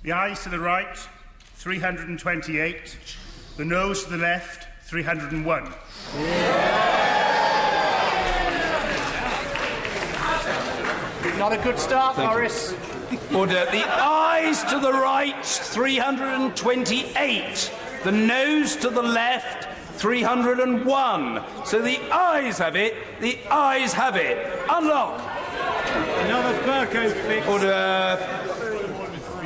The ayes to the right, 328. The noes to the left, 301. Not a good start, Boris. Order. The ayes to the right, 328. The noes to the left, 301. So the ayes have it. The ayes have it. Unlock. Another Burko fix. Order.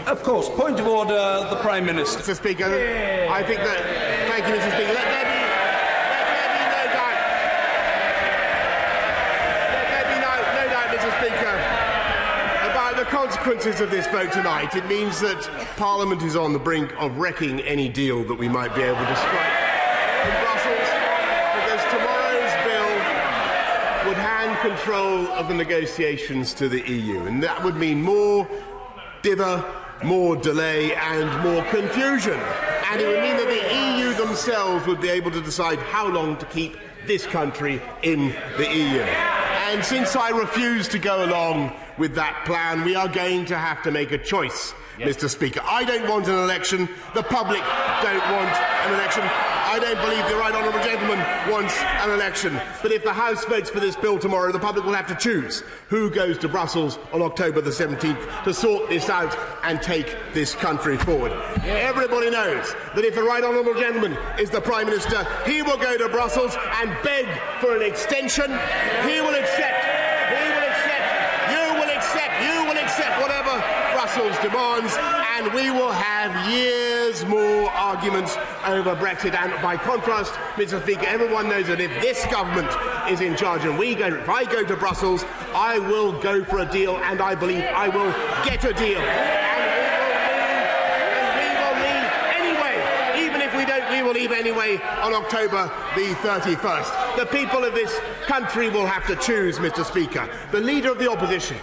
Of course. Point of order, the Prime Minister. Mr. Speaker, I think that... Thank you, Mr. Speaker. Let there be no doubt, Mr. Speaker, about the consequences of this vote tonight. It means that Parliament is on the brink of wrecking any deal that we might be able to strike in Brussels, because tomorrow's bill would hand control of the negotiations to the EU, and that would mean more dither, more delay and more confusion. And it would mean that the EU themselves would be able to decide how long to keep this country in the EU. And since I refuse to go along with that plan, we are going to have to make a choice, Mr. Speaker. I don't want an election. The public don't want an election. I don't believe the right honourable gentleman wants an election. But if the House votes for this bill tomorrow, the public will have to choose who goes to Brussels on October the 17th to sort this out and take this country forward. Everybody knows that if the right honourable gentleman is the Prime Minister, he will go to Brussels and beg for an extension. He will accept, you will accept whatever Brussels demands, and we will have years more arguments over Brexit. And by contrast, Mr. Speaker, everyone knows that if this government is in charge and if I go to Brussels, I will go for a deal, and I believe I will get a deal. And we will leave anyway. Even if we don't, we will leave anyway on October the 31st. The people of this country will have to choose, Mr. Speaker. The Leader of the Opposition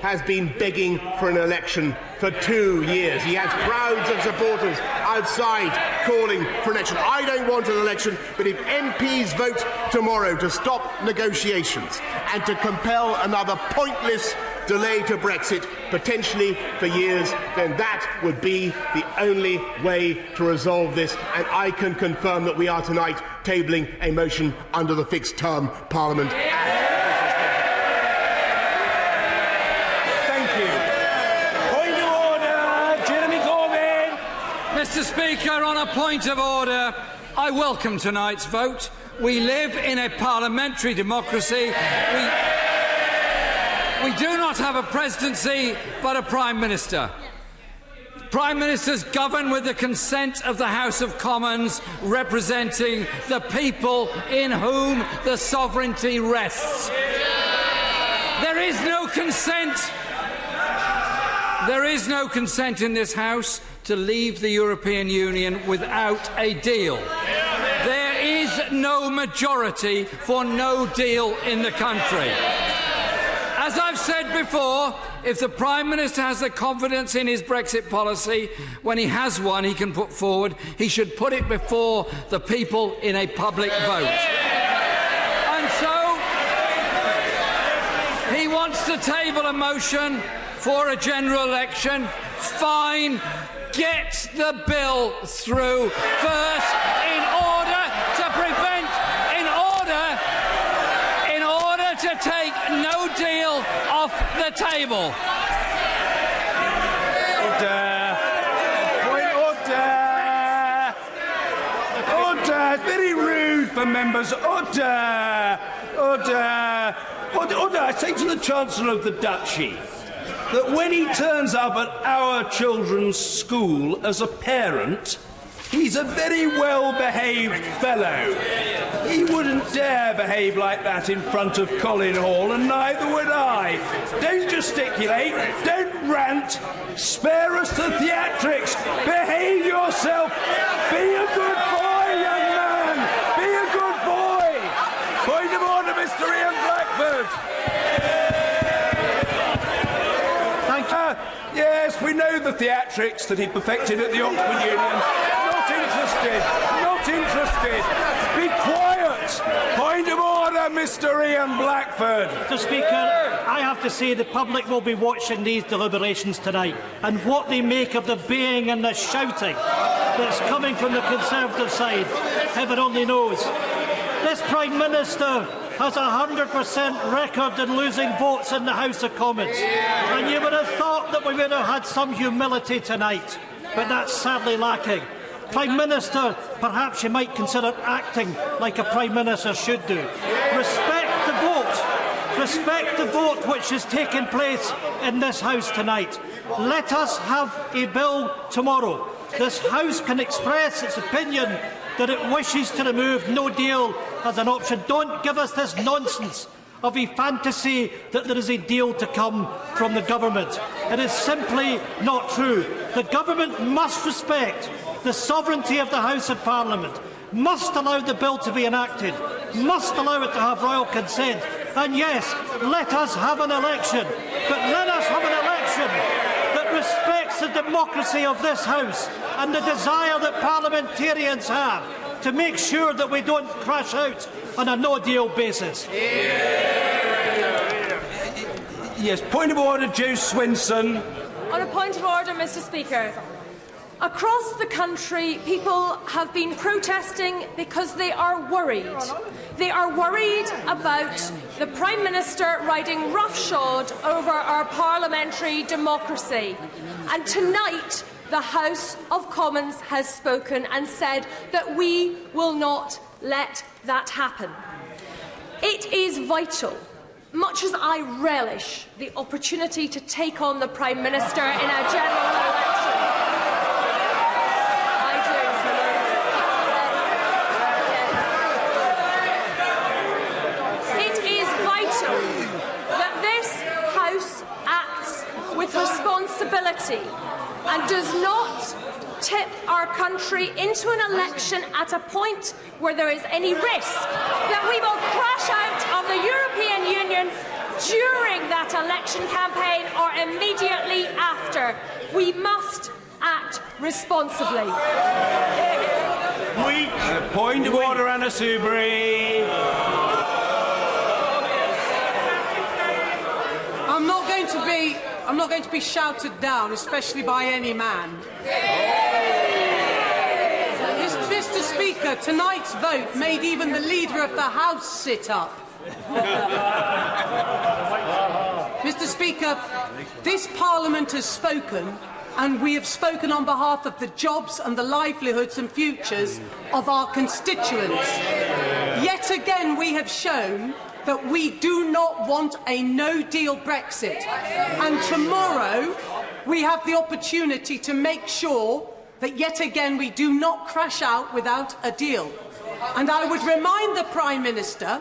has been begging for an election for 2 years. He has crowds of supporters outside calling for an election. I don't want an election, but if MPs vote tomorrow to stop negotiations and to compel another pointless delay to Brexit, potentially for years, then that would be the only way to resolve this. And I can confirm that we are tonight tabling a motion under the Fixed Term Parliament Act. Mr. Speaker, on a point of order, I welcome tonight's vote. We live in a parliamentary democracy. We do not have a presidency, but a Prime Minister. Prime Ministers govern with the consent of the House of Commons, representing the people in whom the sovereignty rests. There is no consent. There is no consent in this House to leave the European Union without a deal. There is no majority for no deal in the country. As I've said before, if the Prime Minister has the confidence in his Brexit policy, when he has one he can put forward, he should put it before the people in a public vote. And so, he wants to table a motion for a general election. Fine. Get the bill through first in order to take no deal off the table. Order. Point order. Order. Very rude for members. Order. Order. Order. I say to the Chancellor of the Duchy that when he turns up at our children's school as a parent, he's a very well-behaved fellow. He wouldn't dare behave like that in front of Colin Hall, and neither would I. Don't gesticulate, don't rant, spare us the theatrics, behave yourself, be a good boy, young man, be a good boy. Point of order, Mr. Ian Blackford. Yes, we know the theatrics that he perfected at the Oxford Union. Not interested. Not interested. Be quiet. Point of order, Mr. Ian Blackford. Mr. Speaker, I have to say the public will be watching these deliberations tonight, and what they make of the baying and the shouting that's coming from the Conservative side, heaven only knows. This Prime Minister has a 100% record in losing votes in the House of Commons, and you would have thought that we would have had some humility tonight, but that's sadly lacking. Prime Minister, perhaps you might consider acting like a Prime Minister should do. Respect the vote. Respect the vote which is taking place in this House tonight. Let us have a bill tomorrow. This House can express its opinion that it wishes to remove no deal as an option. Don't give us this nonsense of a fantasy that there is a deal to come from the government. It is simply not true. The government must respect the sovereignty of the House of Parliament, must allow the bill to be enacted, must allow it to have royal consent. And yes, let us have an election, but let us have an election that respects the democracy of this House and the desire that parliamentarians have to make sure that we don't crash out on a no-deal basis. Yes, point of order, Joe Swinson. On a point of order, Mr. Speaker. Across the country, people have been protesting because they are worried. They are worried about the Prime Minister riding roughshod over our parliamentary democracy. And tonight, the House of Commons has spoken and said that we will not let that happen. It is vital, much as I relish the opportunity to take on the Prime Minister in a general election. Responsibility and does not tip our country into an election at a point where there is any risk that we will crash out of the European Union during that election campaign or immediately after. We must act responsibly. Point of order, Anna Soubry. I'm not going to be shouted down, especially by any man. Mr. Speaker, tonight's vote made even the Leader of the House sit up. Mr. Speaker, this Parliament has spoken, and we have spoken on behalf of the jobs and the livelihoods and futures of our constituents. Yet again, we have shown that we do not want a no-deal Brexit. And tomorrow, we have the opportunity to make sure that yet again we do not crash out without a deal. And I would remind the Prime Minister,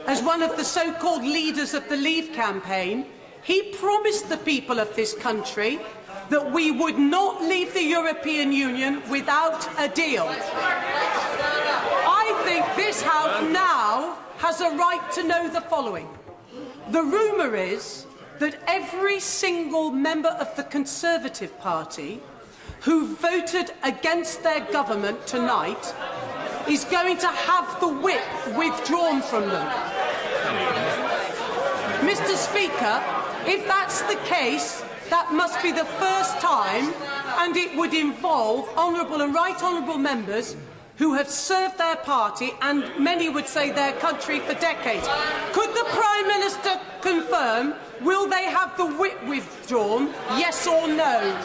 as one of the so-called leaders of the Leave campaign, he promised the people of this country that we would not leave the European Union without a deal. I think this House now has a right to know the following. The rumour is that every single member of the Conservative Party who voted against their government tonight is going to have the whip withdrawn from them. Mr. Speaker, if that's the case, that must be the first time, and it would involve honourable and right honourable members who have served their party and many would say their country for decades. Could the Prime Minister confirm, will they have the whip withdrawn, yes or no?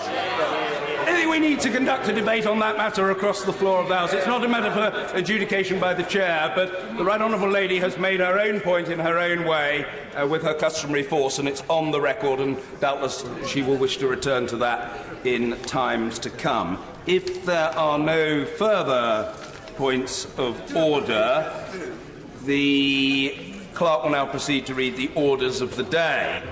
I think we need to conduct a debate on that matter across the floor of the House. It's not a matter for adjudication by the Chair, but the Right Honourable Lady has made her own point in her own way with her customary force, and it's on the record, and doubtless she will wish to return to that in times to come. If there are no further points of order, the clerk will now proceed to read the orders of the day.